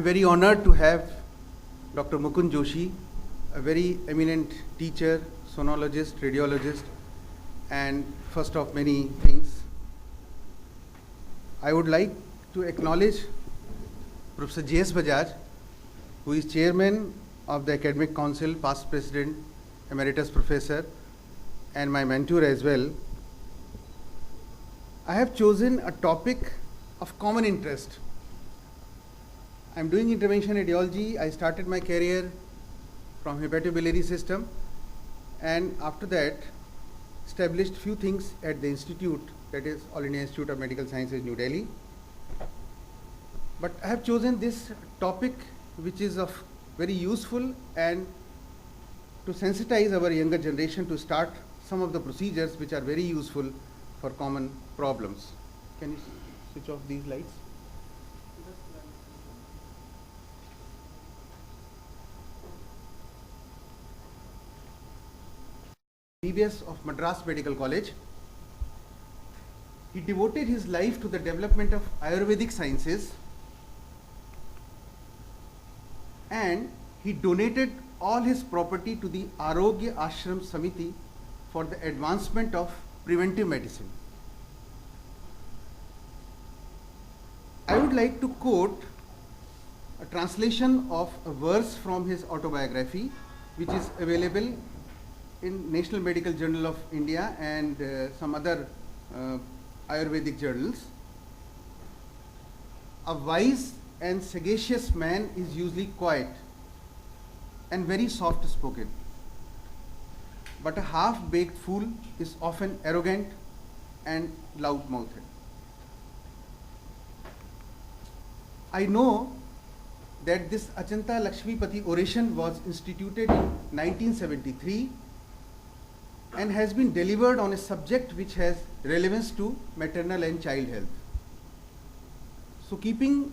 Very honored to have Dr. Mukund Joshi, a very eminent teacher, sonologist, radiologist, and first of many things. I would like to acknowledge Professor J.S. Bajaj, who is chairman of the Academic Council, past president, emeritus professor, and my mentor as well. I have chosen a topic of common interest. I'm doing intervention radiology. I started my career from hepatobiliary system, and after that established few things at the institute, that is All India Institute of Medical Sciences, New Delhi. But I have chosen this topic which is of very useful and to sensitize our younger generation to start some of the procedures which are very useful for common problems. Can you switch off these lights? MBBS of Madras Medical College. He devoted his life to the development of Ayurvedic sciences, and he donated all his property to the Arogya Ashram Samiti for the advancement of preventive medicine. I would like to quote a translation of a verse from his autobiography, which is available in National Medical Journal of India and some other Ayurvedic journals. A wise and sagacious man is usually quiet and very soft spoken, but a half-baked fool is often arrogant and loud-mouthed. I know that this Achanta Lakshmipati oration was instituted in 1973 and has been delivered on a subject which has relevance to maternal and child health. So keeping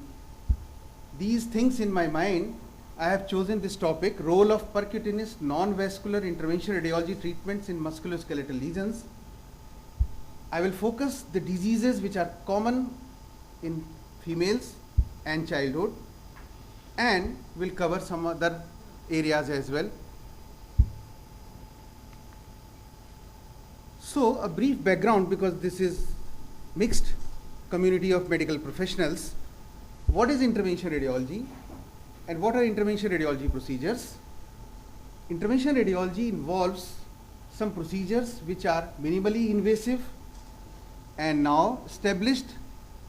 these things in my mind, I have chosen this topic, role of percutaneous non-vascular intervention radiology treatments in musculoskeletal lesions. I will focus the diseases which are common in females and childhood, and will cover some other areas as well. So a brief background, because this is mixed community of medical professionals. What is intervention radiology and what are intervention radiology procedures? Intervention radiology involves some procedures which are minimally invasive and now established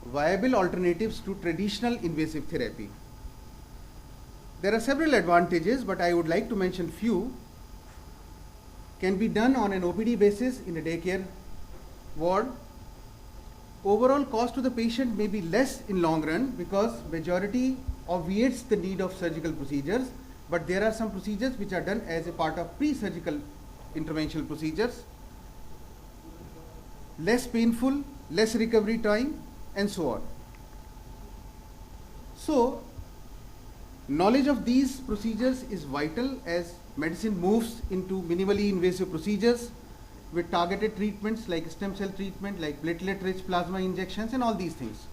viable alternatives to traditional invasive therapy. There are several advantages, but I would like to mention few. Can be done on an OPD basis in a daycare ward. Overall cost to the patient may be less in long run because majority obviates the need of surgical procedures, but there are some procedures which are done as a part of pre-surgical interventional procedures. Less painful, less recovery time, and so on. So knowledge of these procedures is vital as medicine moves into minimally invasive procedures with targeted treatments like stem cell treatment, like platelet-rich plasma injections, and all these things.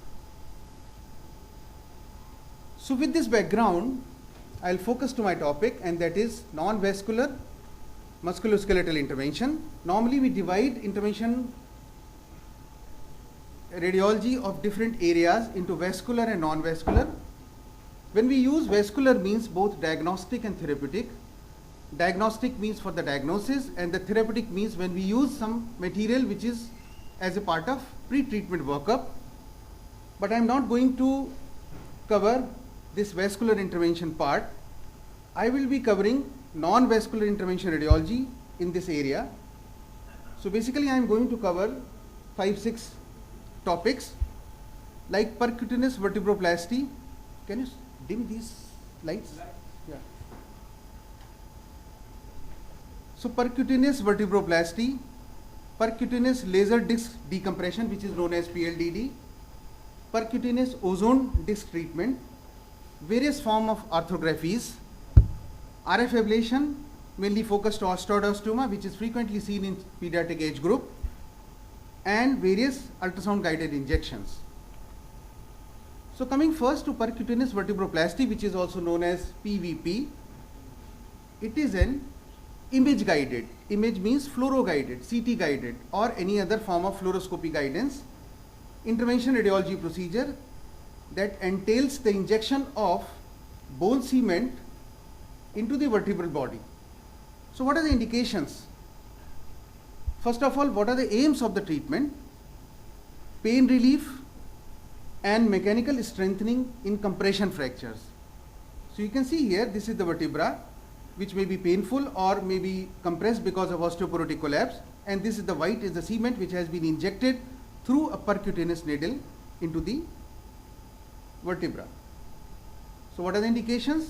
So with this background, I'll focus to my topic, and that is non-vascular musculoskeletal intervention. Normally we divide intervention radiology of different areas into vascular and non-vascular. When we use vascular means both diagnostic and therapeutic. Diagnostic means for the diagnosis, and the therapeutic means when we use some material which is as a part of pre-treatment workup. But I am not going to cover this vascular intervention part. I will be covering non-vascular intervention radiology in this area. So basically I am going to cover 5-6 topics like percutaneous vertebroplasty. Can you dim these lights? Yeah. So percutaneous vertebroplasty, percutaneous laser disc decompression, which is known as PLDD, percutaneous ozone disc treatment, various forms of arthrographies, RF ablation, mainly focused on osteoblastoma, which is frequently seen in pediatric age group, and various ultrasound guided injections. So coming first to percutaneous vertebroplasty, which is also known as PVP, it is an image guided, image means fluoro guided, CT guided or any other form of fluoroscopy guidance intervention radiology procedure that entails the injection of bone cement into the vertebral body. So what are the indications? First of all, what are the aims of the treatment? Pain relief and mechanical strengthening in compression fractures. So you can see here, this is the vertebra, which may be painful or may be compressed because of osteoporotic collapse, and this is the white is the cement which has been injected through a percutaneous needle into the vertebra. So what are the indications?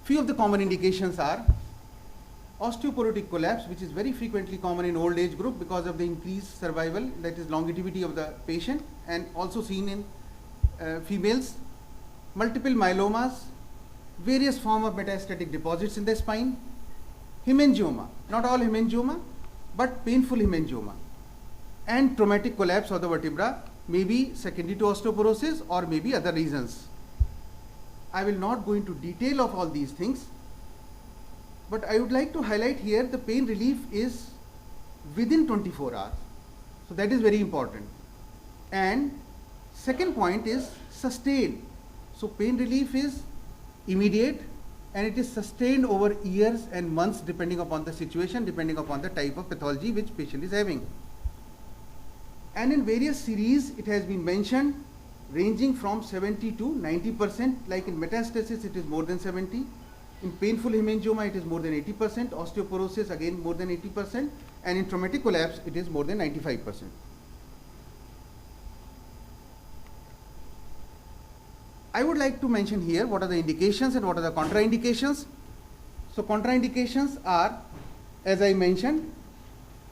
Few of the common indications are osteoporotic collapse, which is very frequently common in old age group because of the increased survival, that is longevity of the patient, and also seen in females. Multiple myelomas, various form of metastatic deposits in the spine, hemangioma, not all hemangioma, but painful hemangioma, and traumatic collapse of the vertebra, may be secondary to osteoporosis or maybe other reasons. I will not go into detail of all these things, but I would like to highlight here the pain relief is within 24 hours. So that is very important. And second point is sustained. So pain relief is immediate and it is sustained over years and months depending upon the situation, depending upon the type of pathology which patient is having. And in various series it has been mentioned ranging from 70 to 90%, like in metastasis it is more than 70, in painful hemangioma it is more than 80%, osteoporosis again more than 80%, and in traumatic collapse it is more than 95%. I would like to mention here what are the indications and what are the contraindications. So contraindications are, as I mentioned,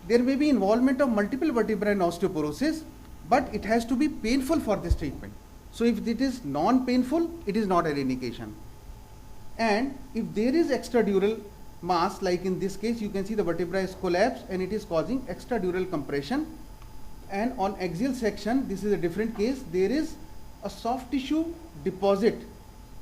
there may be involvement of multiple vertebrae in osteoporosis, but it has to be painful for this treatment. So if it is non-painful, it is not an indication. And if there is extradural mass, like in this case, you can see the vertebra is collapsed and it is causing extradural compression. And on axial section, this is a different case, there is a soft tissue deposit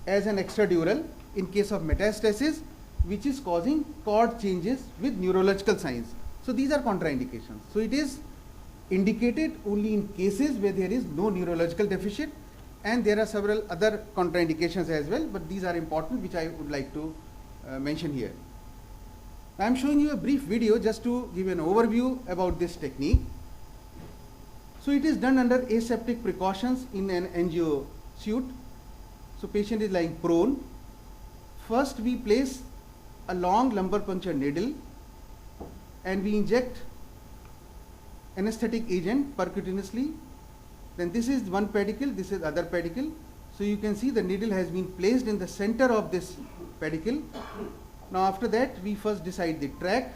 as an extradural in case of metastasis, which is causing cord changes with neurological signs. So these are contraindications. So it is indicated only in cases where there is no neurological deficit, and there are several other contraindications as well, but these are important which I would like to mention here. I am showing you a brief video just to give an overview about this technique. So it is done under aseptic precautions in an angio suite. So patient is lying prone. First we place a long lumbar puncture needle and we inject anesthetic agent percutaneously. Then this is one pedicle, this is other pedicle. So you can see the needle has been placed in the center of this pedicle. Now after that we first decide the track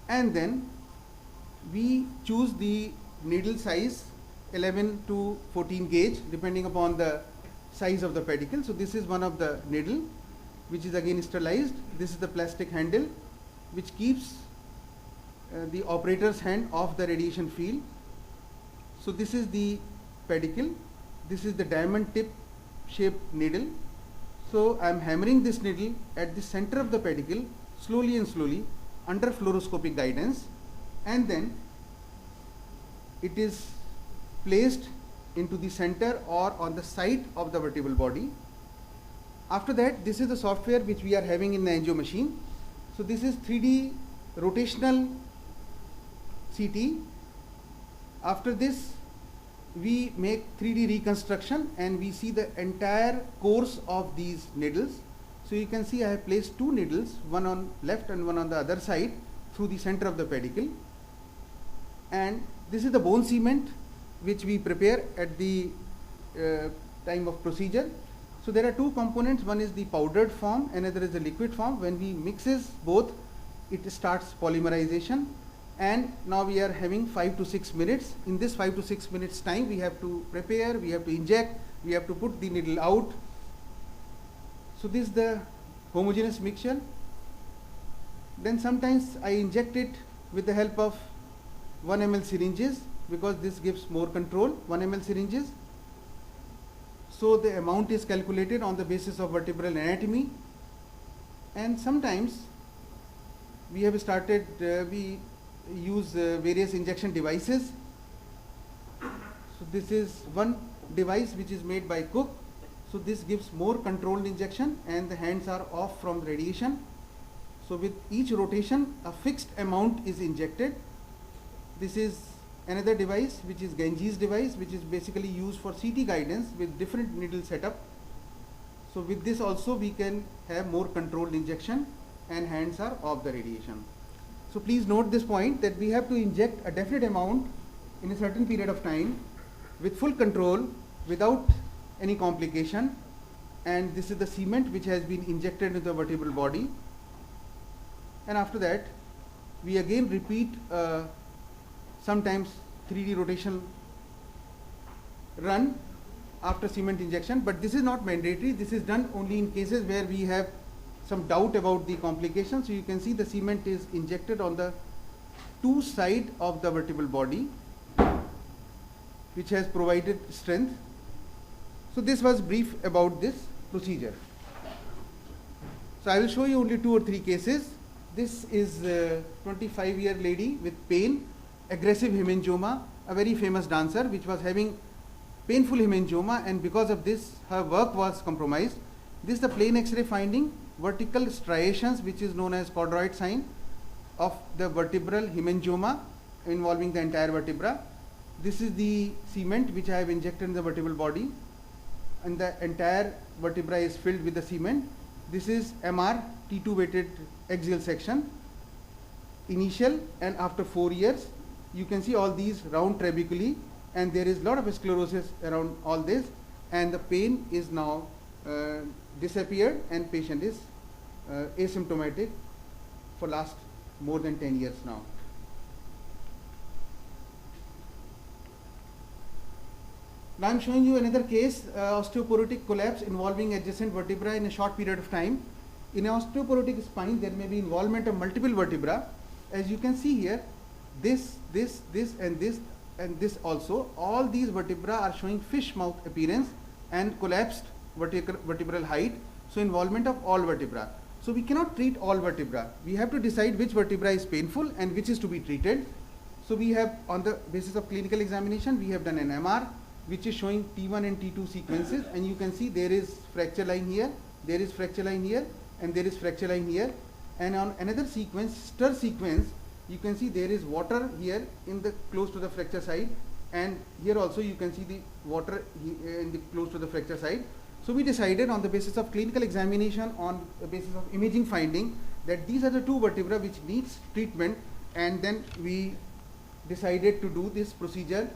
and then we choose the needle size 11 to 14 gauge depending upon the size of the pedicle. So this is one of the needle which is again sterilized. This is the plastic handle which keeps the operator's hand off the radiation field. So this is the pedicle, this is the diamond tip shaped needle. So I am hammering this needle at the center of the pedicle slowly and slowly under fluoroscopic guidance, and then it is placed into the center or on the side of the vertebral body. After that, this is the software which we are having in the angio machine. So this is 3D rotational CT. After this, we make 3D reconstruction and we see the entire course of these needles. So you can see I have placed two needles, one on left and one on the other side through the center of the pedicle. And this is the bone cement which we prepare at the time of procedure. So there are two components, one is the powdered form, another is the liquid form. When we mixes both, it starts polymerization. And now we are having 5 to 6 minutes. In this 5 to 6 minutes time, we have to prepare, we have to inject, we have to put the needle out. So this is the homogeneous mixture. Then sometimes I inject it with the help of 1 ml syringes because this gives more control, 1 ml syringes. So the amount is calculated on the basis of vertebral anatomy, and sometimes we have started, we use various injection devices. So this is one device which is made by Cook. So this gives more controlled injection and the hands are off from radiation. So with each rotation a fixed amount is injected. This is another device which is Genji's device, which is basically used for CT guidance with different needle setup. So with this also we can have more controlled injection and hands are off the radiation. So please note this point, that we have to inject a definite amount in a certain period of time with full control without any complication, and this is the cement which has been injected into the vertebral body. And after that we again repeat sometimes 3D rotation run after cement injection, but this is not mandatory. This is done only in cases where we have some doubt about the complications. So you can see the cement is injected on the two sides of the vertebral body, which has provided strength. So this was brief about this procedure. So I will show you only 2 or 3 cases. This is a 25-year lady with pain, aggressive hemangioma, a very famous dancer which was having painful hemangioma, and because of this her work was compromised. This is the plain X-ray finding, vertical striations which is known as chordroid sign of the vertebral hemangioma involving the entire vertebra. This is the cement which I have injected in the vertebral body, and the entire vertebra is filled with the cement. This is MR T2 weighted axial section, initial and after 4 years. You can see all these round trabeculae, and there is lot of sclerosis around all this, and the pain is now disappeared and patient is asymptomatic for last more than 10 years now. Now I am showing you another case, osteoporotic collapse involving adjacent vertebra in a short period of time. In an osteoporotic spine there may be involvement of multiple vertebra. As you can see here, this and this also, all these vertebra are showing fish mouth appearance and collapsed vertebral height. So involvement of all vertebra. So we cannot treat all vertebra. We have to decide which vertebra is painful and which is to be treated. So we have, on the basis of clinical examination, we have done an MR which is showing T1 and T2 sequences, and you can see there is fracture line here, there is fracture line here, and there is fracture line here. And on another sequence, stir sequence, you can see there is water here in the close to the fracture side, and here also you can see the water in the close to the fracture side. So we decided on the basis of clinical examination, on the basis of imaging finding, that these are the 2 vertebra which needs treatment, and then we decided to do this procedure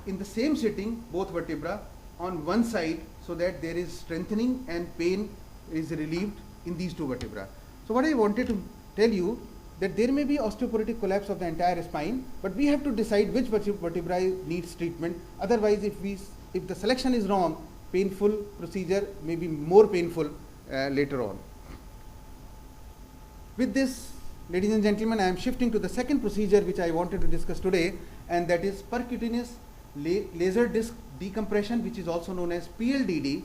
in the same sitting, both vertebra on one side, so that there is strengthening and pain is relieved in these 2 vertebra. So what I wanted to tell you, that there may be osteoporotic collapse of the entire spine, but we have to decide which vertebra needs treatment. Otherwise, if the selection is wrong, painful procedure may be more painful later on. With this, ladies and gentlemen, I am shifting to the second procedure which I wanted to discuss today, and that is percutaneous laser disc decompression, which is also known as PLDD.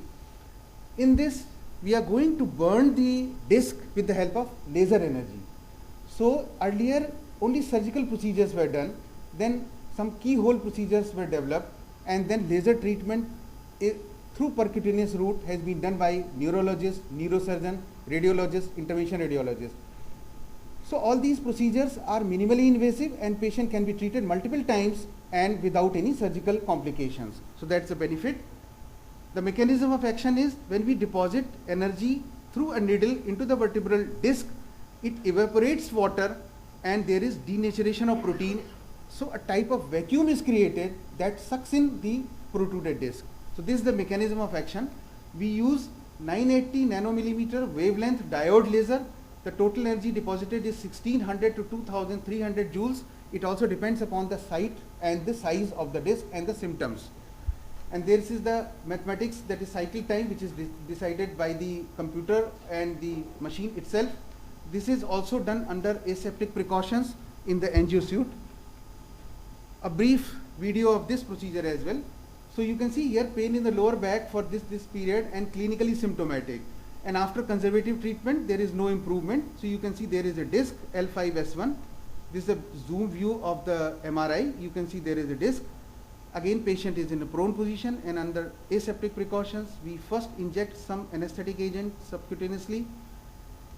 In this, we are going to burn the disc with the help of laser energy. So earlier only surgical procedures were done, then some keyhole procedures were developed, and then laser treatment through percutaneous route has been done by neurologists, neurosurgeon, radiologists, intervention radiologists. So all these procedures are minimally invasive, and patient can be treated multiple times and without any surgical complications. So that's the benefit. The mechanism of action is, when we deposit energy through a needle into the vertebral disc, it evaporates water and there is denaturation of protein. So a type of vacuum is created that sucks in the protruded disc. So this is the mechanism of action. We use 980 nanomillimeter wavelength diode laser. The total energy deposited is 1600 to 2300 joules. It also depends upon the site and the size of the disc and the symptoms. And this is the mathematics, that is cycle time, which is decided by the computer and the machine itself. This is also done under aseptic precautions in the angio suite. A brief video of this procedure as well. So you can see here pain in the lower back for this period and clinically symptomatic. And after conservative treatment, there is no improvement. So you can see there is a disc L5S1. This is a zoom view of the MRI. You can see there is a disc. Again, patient is in a prone position, and under aseptic precautions, we first inject some anesthetic agent subcutaneously,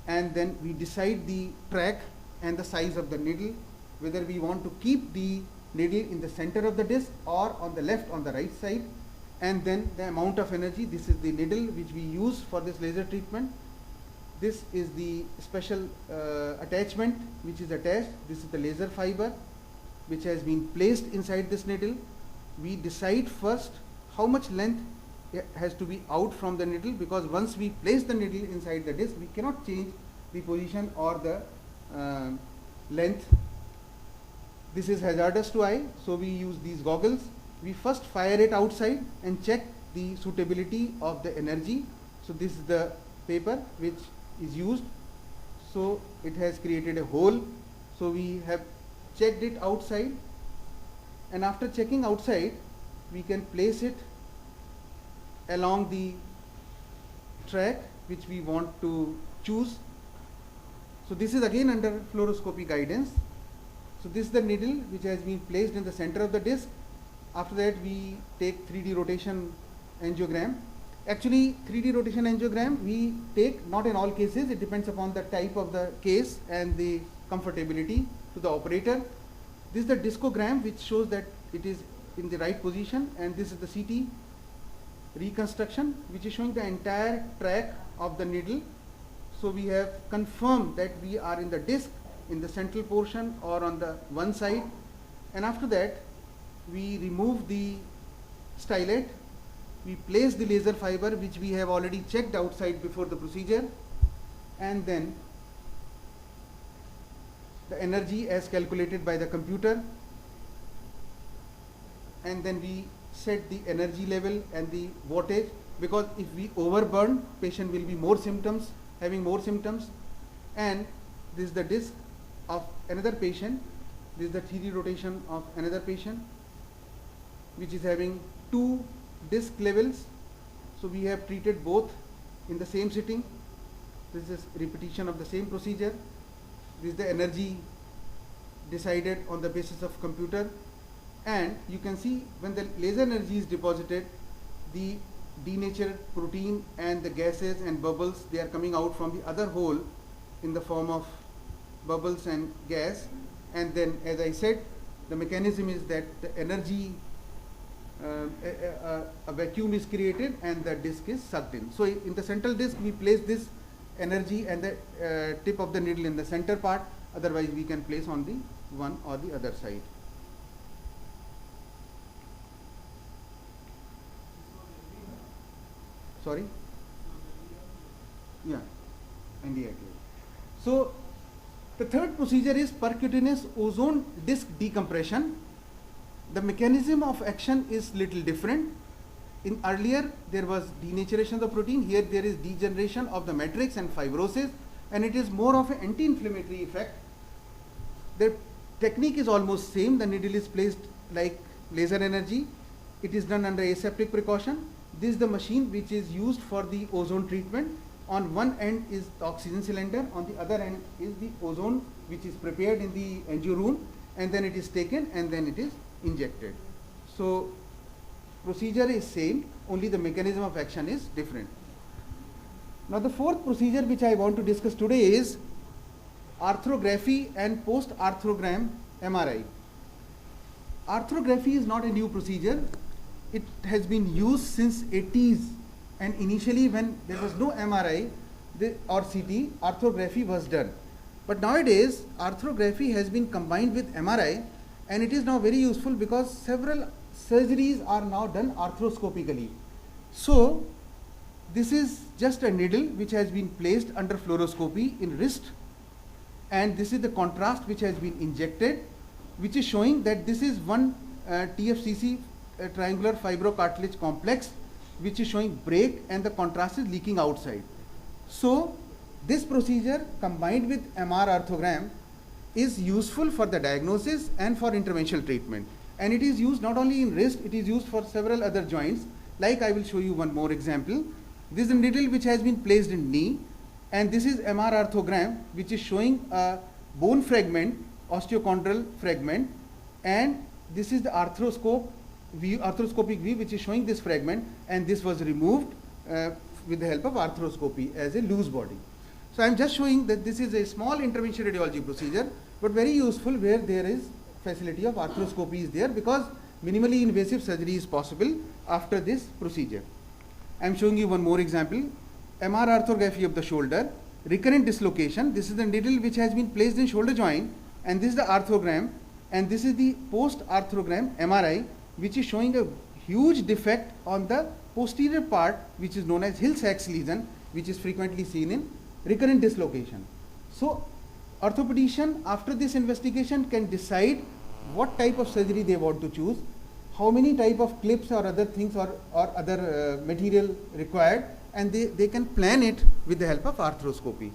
and then we decide the track and the size of the needle, whether we want to keep the needle in the center of the disc or on the left, on the right side, and then the amount of energy. This is the needle which we use for this laser treatment. This is the special attachment which is attached. This is the laser fiber which has been placed inside this needle. We decide first how much length has to be out from the needle, because once we place the needle inside the disc, we cannot change the position or the length. This is hazardous to eye, so we use these goggles. We first fire it outside and check the suitability of the energy. So this is the paper which is used. So it has created a hole. So we have checked it outside, and after checking outside, we can place it along the track which we want to choose. So this is again under fluoroscopy guidance. So this is the needle which has been placed in the center of the disc. After that, we take 3D rotation angiogram. Actually, 3D rotation angiogram we take not in all cases. It depends upon the type of the case and the comfortability to the operator. This is the discogram which shows that it is in the right position, and this is the CT reconstruction which is showing the entire track of the needle. So we have confirmed that we are in the disc, in the central portion or on the one side, and after that we remove the stylet, we place the laser fiber which we have already checked outside before the procedure, and then the energy as calculated by the computer, and then we set the energy level and the wattage, because if we overburn, patient will be having more symptoms. And this is the disc of another patient. This is the 3D rotation of another patient which is having 2 disc levels. So we have treated both in the same sitting. This is repetition of the same procedure. This is the energy decided on the basis of computer, and you can see when the laser energy is deposited, the denatured protein and the gases and bubbles, they are coming out from the other hole in the form of bubbles and gas. And then, as I said, the mechanism is that the energy, a vacuum is created and the disc is sucked in. So in the central disc we place this energy and the tip of the needle in the center part, otherwise we can place on the one or the other side. Sorry? Yeah, NDI. So the third procedure is percutaneous ozone disc decompression. The mechanism of action is little different. In earlier there was denaturation of the protein. Here there is degeneration of the matrix and fibrosis, and it is more of an anti-inflammatory effect. The technique is almost same. The needle is placed like laser energy. It is done under aseptic precaution. This is the machine which is used for the ozone treatment. On one end is the oxygen cylinder, on the other end is the ozone which is prepared in the angio room, and then it is taken and then it is injected. So procedure is same, only the mechanism of action is different. Now the fourth procedure which I want to discuss today is arthrography and post-arthrogram MRI. Arthrography is not a new procedure. It has been used since 80s, and initially when there was no MRI or CT, arthrography was done. But nowadays arthrography has been combined with MRI, and it is now very useful because several surgeries are now done arthroscopically. So this is just a needle which has been placed under fluoroscopy in wrist, and this is the contrast which has been injected, which is showing that this is one TFCC triangular fibrocartilage complex which is showing break, and the contrast is leaking outside. So this procedure combined with MR arthrogram is useful for the diagnosis and for interventional treatment. And it is used not only in wrist, it is used for several other joints. Like I will show you one more example. This is a needle which has been placed in knee, and this is MR arthrogram which is showing a bone fragment, osteochondral fragment, and this is the arthroscopic view which is showing this fragment, and this was removed with the help of arthroscopy as a loose body. So I am just showing that this is a small intervention radiology procedure, but very useful where there is facility of arthroscopy is there, because minimally invasive surgery is possible after this procedure. I am showing you one more example. MR arthrography of the shoulder, recurrent dislocation. This is the needle which has been placed in shoulder joint, and this is the arthrogram, and this is the post arthrogram MRI, which is showing a huge defect on the posterior part, which is known as Hill-Sachs lesion, which is frequently seen in recurrent dislocation. So orthopedician after this investigation can decide what type of surgery they want to choose, how many type of clips or other things or other material required, and they can plan it with the help of arthroscopy.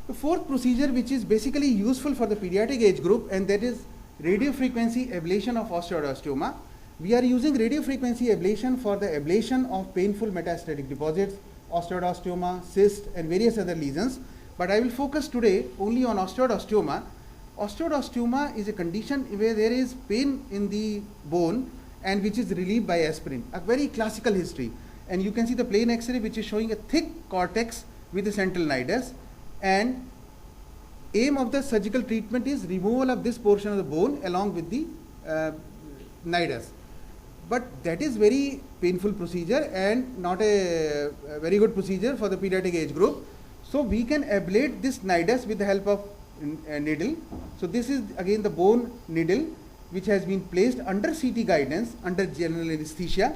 The fourth procedure, which is basically useful for the pediatric age group, and that is radiofrequency ablation of osteoid osteoma. We are using radiofrequency ablation for the ablation of painful metastatic deposits, osteoid osteoma, cyst, and various other lesions. But I will focus today only on osteoid osteoma. Osteoid osteoma is a condition where there is pain in the bone and which is relieved by aspirin, a very classical history. And you can see the plain X-ray which is showing a thick cortex with a central nidus, and aim of the surgical treatment is removal of this portion of the bone along with the nidus. But that is very painful procedure and not a very good procedure for the pediatric age group. So we can ablate this nidus with the help of a needle. So this is again the bone needle which has been placed under CT guidance under general anesthesia.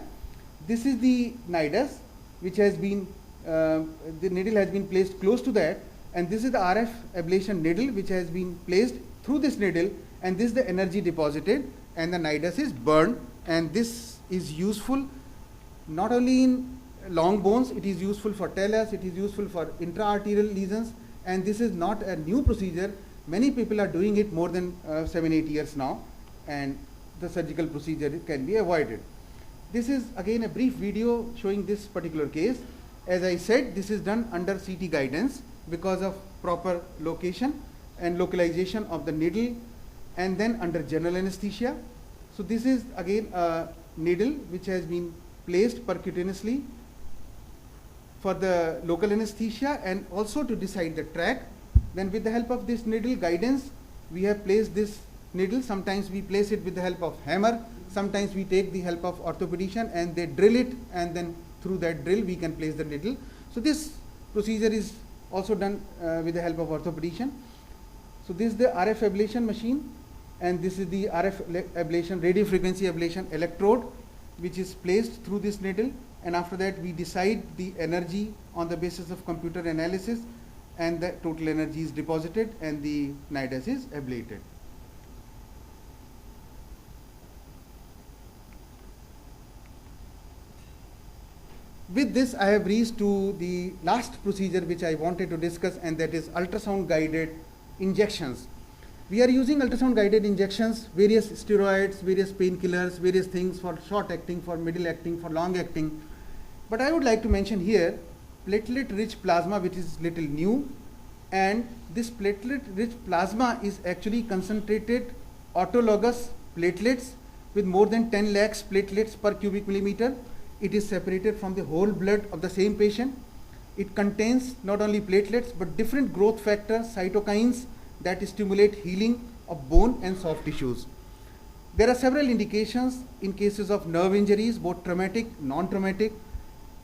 This is the nidus which has been, the needle has been placed close to that, and this is the RF ablation needle which has been placed through this needle, and this is the energy deposited, and the nidus is burned. And this is useful not only in long bones, it is useful for talus, it is useful for intra-arterial lesions, and this is not a new procedure. Many people are doing it more than 7-8 years now, and the surgical procedure can be avoided. This is again a brief video showing this particular case. As I said, this is done under CT guidance because of proper location and localization of the needle, and then under general anesthesia. So this is again a needle which has been placed percutaneously for the local anesthesia and also to decide the track. Then with the help of this needle guidance, we have placed this needle. Sometimes we place it with the help of hammer, sometimes we take the help of orthopedician and they drill it, and then through that drill we can place the needle. So this procedure is also done with the help of orthopedician. So this is the RF ablation machine, and this is the RF ablation, radio frequency ablation electrode, which is placed through this needle, and after that we decide the energy on the basis of computer analysis, and the total energy is deposited and the nidus is ablated. With this, I have reached to the last procedure which I wanted to discuss, and that is ultrasound guided injections. We are using ultrasound guided injections, various steroids, various painkillers, various things for short acting, for middle acting, for long acting. But I would like to mention here platelet rich plasma, which is little new, and this platelet rich plasma is actually concentrated autologous platelets with more than 10 lakhs platelets per cubic millimeter. It is separated from the whole blood of the same patient. It contains not only platelets but different growth factors, cytokines that stimulate healing of bone and soft tissues. There are several indications in cases of nerve injuries, both traumatic, non-traumatic,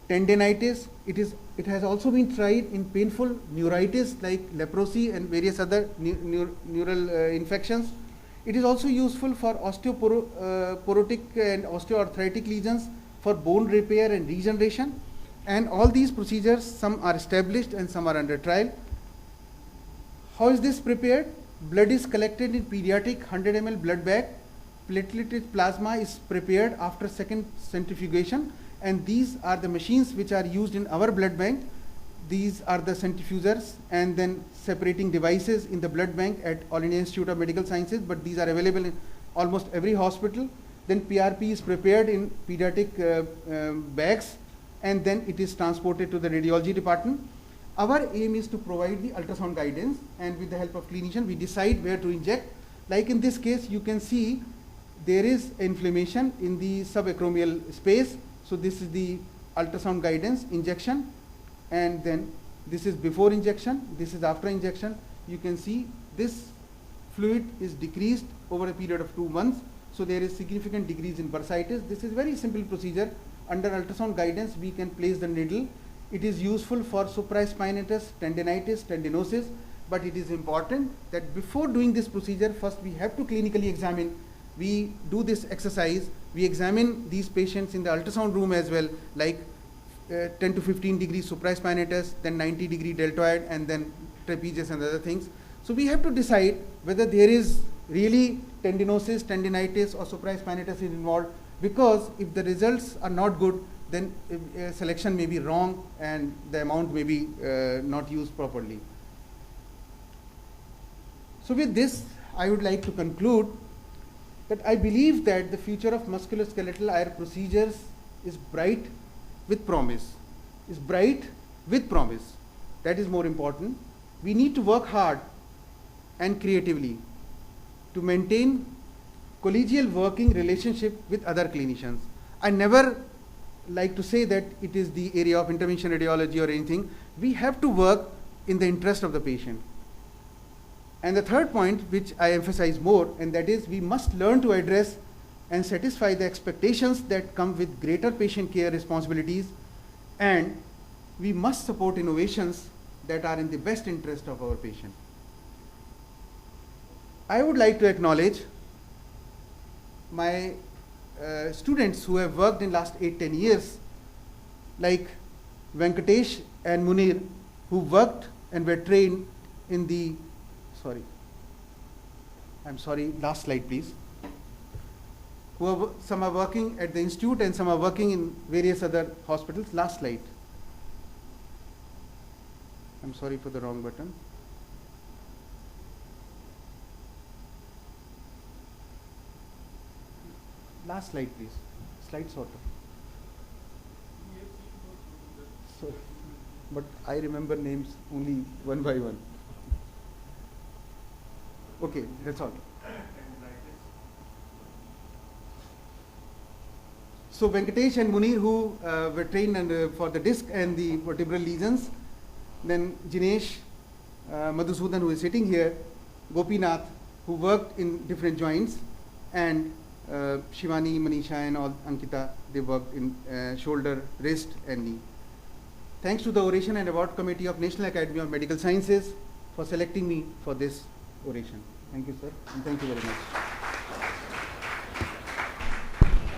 tendinitis. It has also been tried in painful neuritis like leprosy and various other neural infections. It is also useful for osteoporotic and osteoarthritic lesions, for bone repair and regeneration, and all these procedures, some are established and some are under trial. How is this prepared? Blood is collected in pediatric 100 ml blood bag. Platelet plasma is prepared after second centrifugation, and these are the machines which are used in our blood bank. these are the centrifugers and then separating devices in the blood bank at All India Institute of Medical Sciences, but these are available in almost every hospital. Then PRP is prepared in pediatric bags, and then it is transported to the radiology department. Our aim is to provide the ultrasound guidance, and with the help of clinician we decide where to inject. Like in this case, you can see there is inflammation in the subacromial space. So this is the ultrasound guidance injection, and then this is before injection, this is after injection. You can see this fluid is decreased over a period of 2 months. So there is significant decrease in bursitis. This is very simple procedure. Under ultrasound guidance, we can place the needle. It is useful for supraspinatus, tendinitis, tendinosis, but it is important that before doing this procedure, first we have to clinically examine. We do this exercise, we examine these patients in the ultrasound room as well, like 10 to 15 degrees supraspinatus, then 90 degree deltoid, and then trapezius and other things. So we have to decide whether there is really tendinosis, tendinitis, or supraspinatus is involved, because if the results are not good, then selection may be wrong and the amount may be not used properly. So with this, I would like to conclude that I believe that the future of musculoskeletal IR procedures is bright with promise. Is bright with promise. That is more important. We need to work hard and creatively to maintain collegial working relationship with other clinicians. I never like to say that it is the area of intervention radiology or anything. We have to work in the interest of the patient. And the third point, which I emphasize more, and that is we must learn to address and satisfy the expectations that come with greater patient care responsibilities, and we must support innovations that are in the best interest of our patient. I would like to acknowledge my students who have worked in last 8-10 years, like Venkatesh and Munir, who worked and were trained in the, last slide please. Some are working at the institute and some are working in various other hospitals. Last slide. I'm sorry for the wrong button. Last slide please. Slide sorter. So, but I remember names only one by one. Okay, that's all. So Venkatesh and Munir, who were trained for the disc and the vertebral lesions, then Jinesh, Madhusudan, who is sitting here, Gopinath, who worked in different joints, and Shivani, Manisha, and all Ankita, they worked in shoulder, wrist, and knee. Thanks to the Oration and Award Committee of National Academy of Medical Sciences for selecting me for this oration. Thank you, sir, and thank you very much.